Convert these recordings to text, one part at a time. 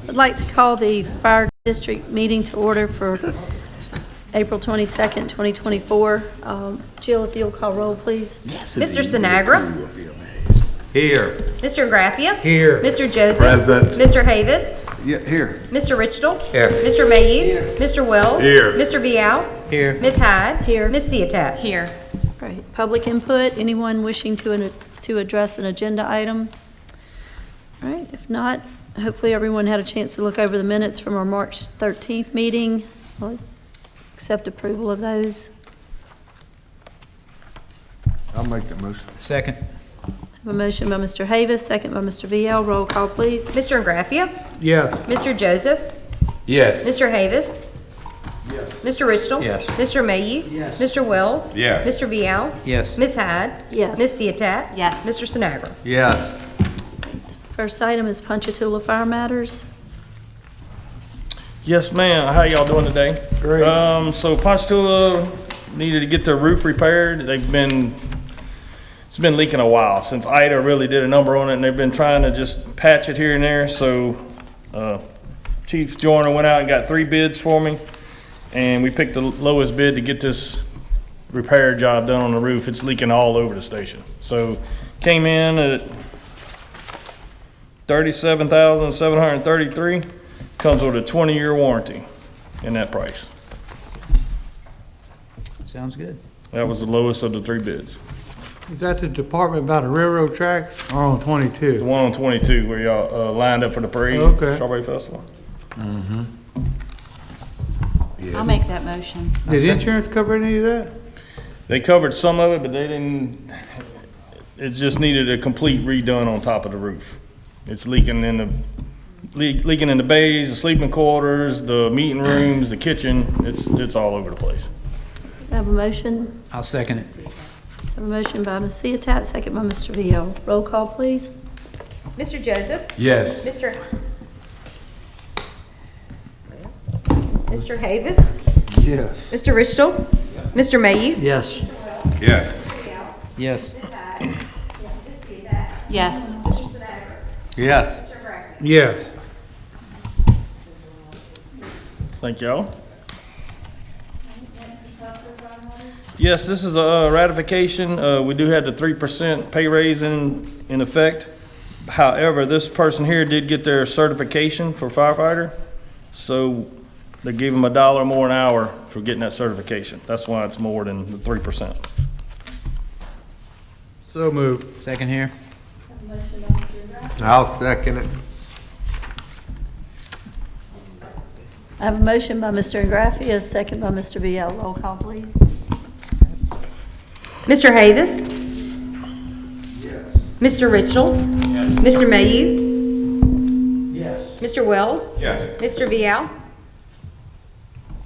I'd like to call the Fire District meeting to order for April 22nd, 2024. Jill, if you'll call roll, please. Mr. Sinagra. Here. Mr. Graffia. Here. Mr. Joseph. Present. Mr. Havis. Yeah, here. Mr. Richtel. Here. Mr. Mayhew. Mr. Wells. Here. Mr. Vial. Here. Ms. Hyde. Here. Ms. Ciatat. Here. Right, public input, anyone wishing to address an agenda item? All right, if not, hopefully everyone had a chance to look over the minutes from our March 13th meeting. I'll accept approval of those. I'll make the motion. Second. I have a motion by Mr. Havis, second by Mr. VL. Roll call, please. Mr. Graffia. Yes. Mr. Joseph. Yes. Mr. Havis. Yes. Mr. Richtel. Yes. Mr. Mayhew. Yes. Mr. Wells. Yes. Mr. Vial. Yes. Ms. Hyde. Yes. Ms. Ciatat. Yes. Mr. Sinagra. Yes. First item is Ponchatoula Fire Matters. Yes, ma'am. How y'all doing today? Great. So Ponchatoula needed to get their roof repaired. It's been leaking a while since Ida really did a number on it, and they've been trying to just patch it here and there. So Chief Joyner went out and got 3 bids for me, and we picked the lowest bid to get this repair job done on the roof. It's leaking all over the station. So came in at $37,733. Comes with a 20-year warranty in that price. Sounds good. That was the lowest of the 3 bids. Is that the department about the railroad tracks or on The 22? one on 22 where y'all lined up for the parade, Okay. Strawberry Festival. Yes. I'll make that motion. Did insurance cover any of that? They covered some of it, but they didn't, it just needed a complete redone on top of the roof. It's leaking in the bays, the sleeping quarters, the meeting rooms, the kitchen. It's all over the place. I have a motion. I'll second it. I have a motion by Ms. Ciatat, second by Mr. VL. Roll call, please. Mr. Joseph. Yes. Mr. Havis. Yes. Mr. Richtel. Mr. Mayhew. Yes. Yes. Yes. Yes. Yes. Yes. Thank y'all. Yes, this is a ratification. We do have the 3% pay raise in effect. However, this person here did get their certification for firefighter, so they gave them $1 more an hour for getting that certification. That's why it's more than the 3%. So moved. Second here. I'll second it. I have a motion by Mr. Graffia, second by Mr. VL. Roll call, please. Mr. Havis. Yes. Mr. Richtel. Yes. Mr. Mayhew. Yes. Mr. Wells. Yes. Mr. Vial.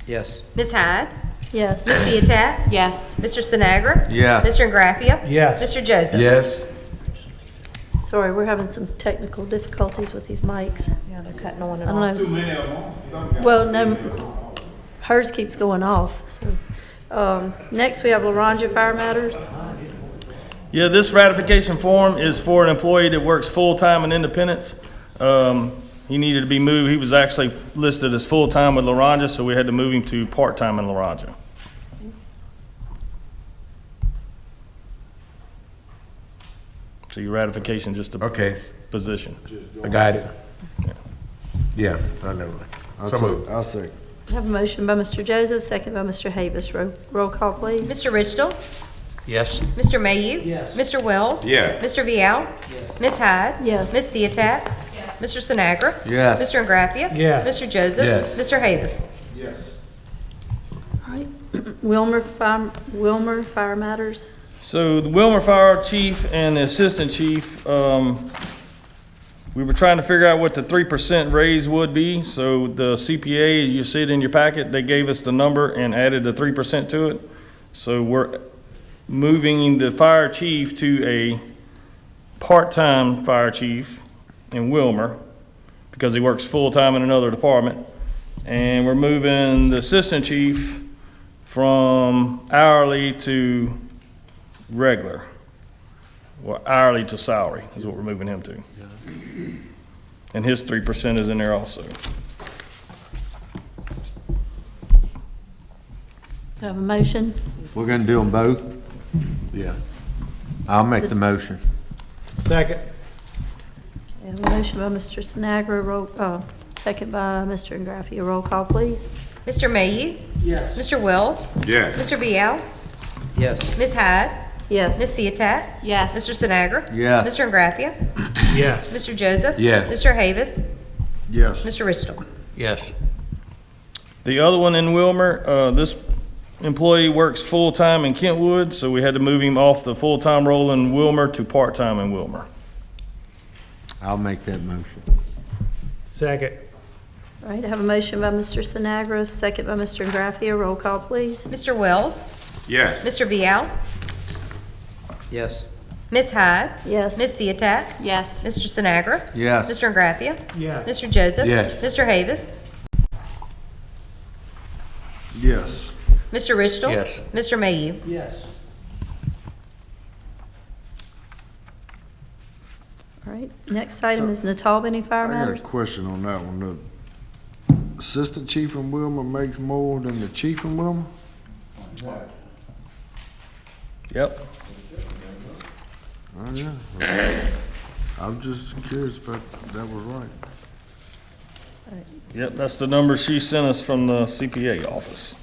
Yes. Ms. Hyde. Yes. Ms. Ciatat. Yes. Mr. Sinagra. Yes. Mr. Graffia. Yes. Mr. Joseph. Yes. Sorry, we're having some technical difficulties with these mics. Yeah, they're cutting on I and don't off. know. Too many of them. Well, no, hers keeps going off, so. Next, we have LaRonja Fire Matters. Yeah, this ratification form is for an employee that works full-time in Independence. He needed to be moved. He was actually listed as full-time with LaRonja, so we had to move him to part-time in LaRonja. So your ratification, just a Okay, position. I got it. Yeah, I know. So moved. I'll second. I have a motion by Mr. Joseph, second by Mr. Havis. Roll call, please. Mr. Richtel. Yes. Mr. Mayhew. Yes. Mr. Wells. Yes. Mr. Vial. Yes. Ms. Hyde. Yes. Ms. Ciatat. Yes. Mr. Sinagra. Yes. Mr. Graffia. Yes. Mr. Joseph. Yes. Mr. Havis. All right. Wilmer Fire Matters. So the Wilmer Fire Chief and the Assistant Chief, we were trying to figure out what the 3% raise would be. So the CPA, you see it in your packet, they gave us the number and added the 3% to it. So we're moving the fire chief to a part-time fire chief in Wilmer because he works full-time in another department. And we're moving the assistant chief from hourly to regular. Well, hourly to salary is what we're moving him to. And his 3% is in there also. Do I have a motion? We're gonna do them both? Yeah. I'll make the motion. Second. I have a motion by Mr. Sinagra, second by Mr. Ingraffia. Roll call, please. Mr. Mayhew? Yes. Mr. Wells? Yes. Mr. Vial? Yes. Ms. Hyde? Yes. Ms. Ciotat? Yes. Mr. Sinagra? Yes. Mr. Ingraffia? Yes. Mr. Joseph? Yes. Mr. Havis? Yes. Mr. Richtel? Yes. The other one in Wilmer, this employee works full-time in Kentwood, so we had to move him off the full-time role in Wilmer to part-time in Wilmer. I'll make that motion. Second. All right, I have a motion by Mr. Sinagra, second by Mr. Ingraffia. Roll call, please. Mr. Wells? Yes. Mr. Vial? Yes. Ms. Hyde? Yes. Ms. Ciotat? Yes. Mr. Sinagra? Yes. Mr. Ingraffia? Yes. Mr. Joseph? Yes. Mr. Havis? Yes. Mr. Richtel? Yes. Mr. Mayhew? Yes. All right, next item is Natalbany Fire I got a Matters. question on that one. The assistant chief in Wilmer makes more than the chief in Wilmer? Yep. Oh, yeah. I'm just curious if that was right. Yep, that's the number she sent us from the CPA office.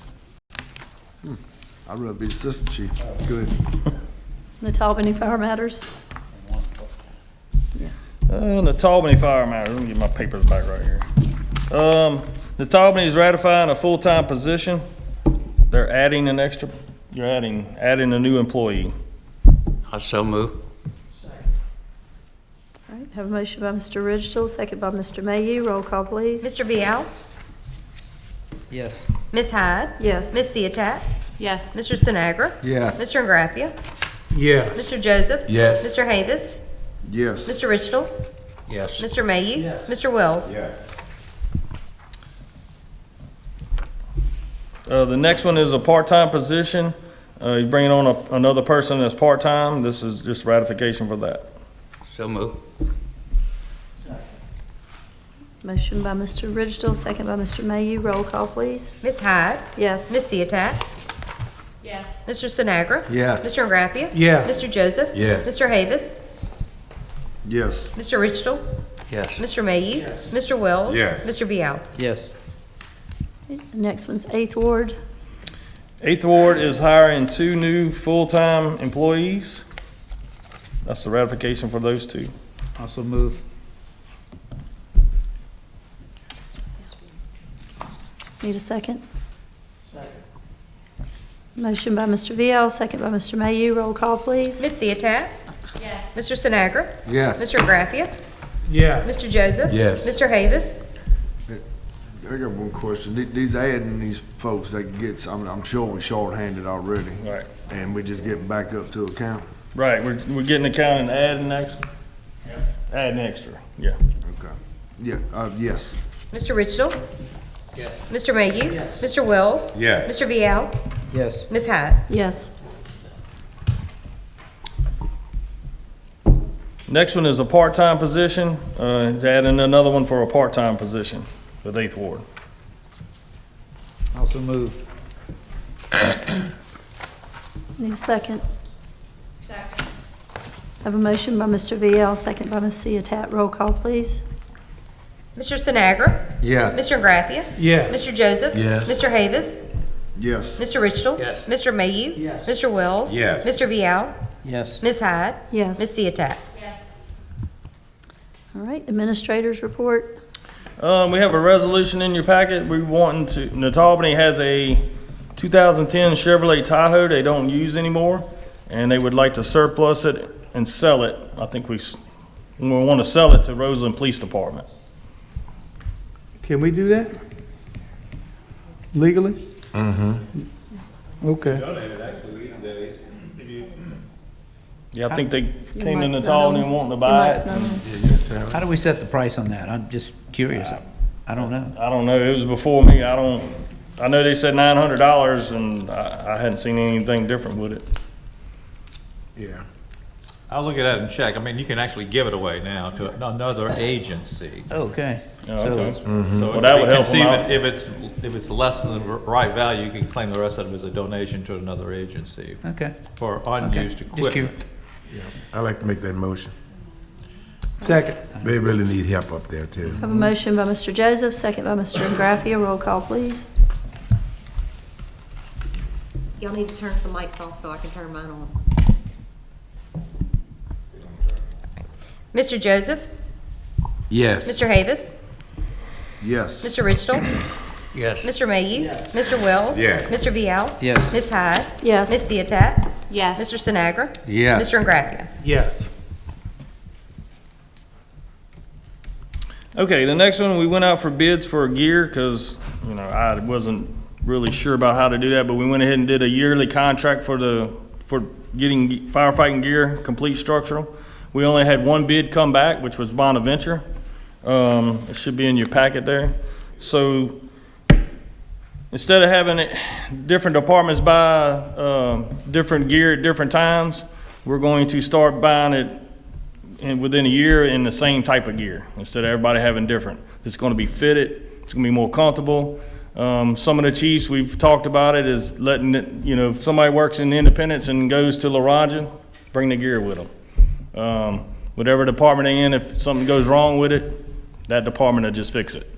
I'd rather be assistant chief. Good. Natalbany Fire Matters. The Talbany Fire Matter, let me get my papers back right here. The Talbany is ratifying a full-time position. They're adding an extra, you're adding a new employee. I so move. All right, have a motion by Mr. Ridgel, second by Mr. Mayhew. Roll call, please. Mr. Vial? Yes. Ms. Hyde? Yes. Ms. Ciotat? Yes. Mr. Sinagra? Yes. Mr. Ingraffia? Yes. Mr. Joseph? Yes. Mr. Havis? Yes. Mr. Richtel? Yes. Mr. Mayhew? Yes. Mr. Wells? Yes. The next one is a part-time position. He's bringing on another person that's part-time. This is just ratification for that. So move. Motion by Mr. Ridgel, second by Mr. Mayhew. Roll call, please. Ms. Hyde? Yes. Ms. Ciotat? Yes. Mr. Sinagra? Yes. Mr. Ingraffia? Yes. Mr. Joseph? Yes. Mr. Havis? Yes. Mr. Richtel? Yes. Mr. Mayhew? Mr. Wells? Yes. Mr. Vial? Yes. The next one's 8th Ward. 8th Ward is hiring 2 new full-time employees. That's the ratification for those 2. Also move. Need a second? Second. Motion by Mr. Vial, second by Mr. Mayhew. Roll call, please. Ms. Ciotat? Yes. Mr. Sinagra? Yes. Mr. Ingraffia? Yes. Mr. Joseph? Yes. Mr. Havis? I got one question. These adding these folks that gets, I'm sure we're shorthanded already. Right. And we just getting back up to account. Right, we're getting account and adding extra. Adding extra, yeah. Okay. Yeah, yes. Mr. Richtel? Yes. Mr. Mayhew? Yes. Mr. Wells? Yes. Mr. Vial? Yes. Ms. Hyde? Yes. Next one is a part-time position. He's adding another one for a part-time position with 8th Ward. Also move. Need a second? Second. Have a motion by Mr. Vial, second by Ms. Ciotat. Roll call, please. Mr. Sinagra? Yes. Mr. Ingraffia? Yes. Mr. Joseph? Yes. Mr. Havis? Yes. Mr. Richtel? Yes. Mr. Mayhew? Yes. Mr. Wells? Yes. Mr. Vial? Yes. Ms. Hyde? Yes. Ms. Ciotat? Yes. All right, administrators report. We have a resolution in your packet. Natalbany has a 2010 Chevrolet Tahoe they don't use anymore, and they would like to surplus it and sell it. I think we want to sell it to Roseland Police Department. Can we do that? Legally? Okay. Yeah, I think they came to mic's not Natalbany on. and wanting to Your buy mic's it. not on. How do we set the price on that? I'm just curious. I don't know. I don't know, it was before me, I know they said $900 and I hadn't seen anything different with it. Yeah. I'll look at that and check. I mean, you can actually give it away now to another agency. Okay. Oh, okay. So Well, that would help them out. if it's less than the right value, you can claim the rest of it as a donation to another agency Okay. for unused Just equipment. I'd like to make that motion. Second. They really need help up there too. Have a motion by Mr. Joseph, second by Mr. Ingraffia. Roll call, please. Y'all need to turn some mics off so I can turn mine on. Mr. Joseph? Yes. Mr. Havis? Yes. Mr. Ridgell? Yes. Mr. Mayhew? Mr. Wells? Yes. Mr. Vial? Yes. Ms. Hyde? Yes. Ms. Ciotat? Yes. Mr. Sinagra? Yes. Mr. Ingraffia? Yes. Okay, the next one, we went out for bids for gear because, you know, I wasn't really sure about how to do that, but we went ahead and did a yearly contract for getting firefighting gear, complete structural. We only had one bid come back, which was Bonaventure. It should be in your packet there. So instead of having different departments buy different gear at different times, we're going to start buying it within a year in the same type of gear, instead of everybody having different. It's going to be fitted, it's going to be more comfortable. Some of the chiefs, we've talked about it, is letting it, you know, if somebody works in Independence and goes to La Ronja, bring the gear with them. Whatever department they're in, if something goes wrong with it, that department will just fix it.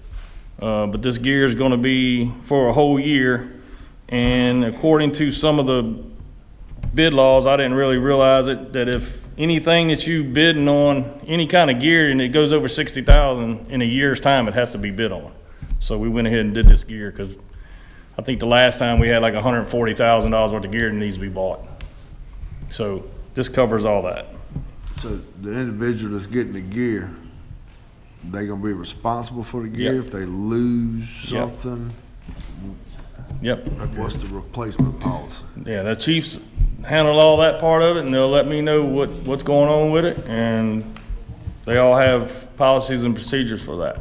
But this gear is going to be for a whole year, and according to some of the bid laws, I didn't really realize it, that if anything that you bidding on, any kind of gear, and it goes over 60,000 in a year's time, it has to be bid on. So we went ahead and did this gear because I think the last time we had like $140,000 worth of gear that needs to be bought. So this covers all that. So the individual that's getting the gear, they gonna be responsible for the gear Yep. if they lose Yep. something? Yep. What's the replacement policy? Yeah, the chiefs handle all that part of it, and they'll let me know what's going on with it, and they all have policies and procedures for that.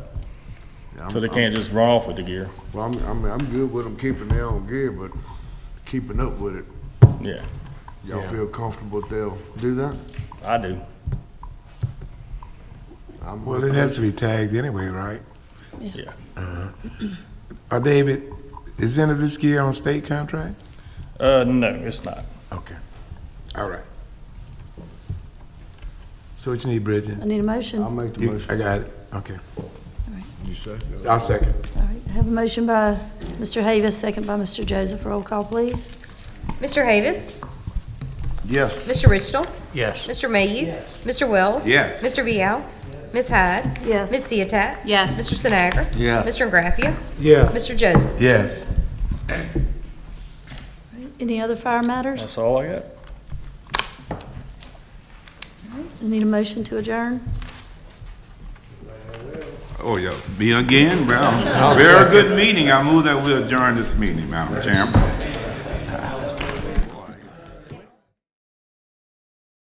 Yeah, So they can't just run off with the gear. Well, I'm good with them keeping their own gear, but keeping up with it, Yeah, y'all Yeah. feel comfortable that they'll do that? I do. Well, it has to be tagged anyway, right? Yeah. David, is any of this gear on state contract? No, it's not. Okay. All right. So what you need, Bridget? I need a motion. I'll All make the motion. I got it. Okay. You say? I'll second. right, I have a motion by Mr. Havis, second by Mr. Joseph. Roll call, please. Mr. Havis? Yes. Mr. Ridgell? Yes. Mr. Mayhew? Mr. Wells? Yes. Mr. Vial? Ms. Hyde? Yes. Ms. Ciotat? Yes. Mr. Sinagra? Yes. Mr. Ingraffia? Yeah. Mr. Joseph? Yes. Any other fire matters? That's all I got. I need a motion to adjourn. Oh, yeah, me again? Well, very good meeting. I move that we adjourn this meeting, Madam Chairman.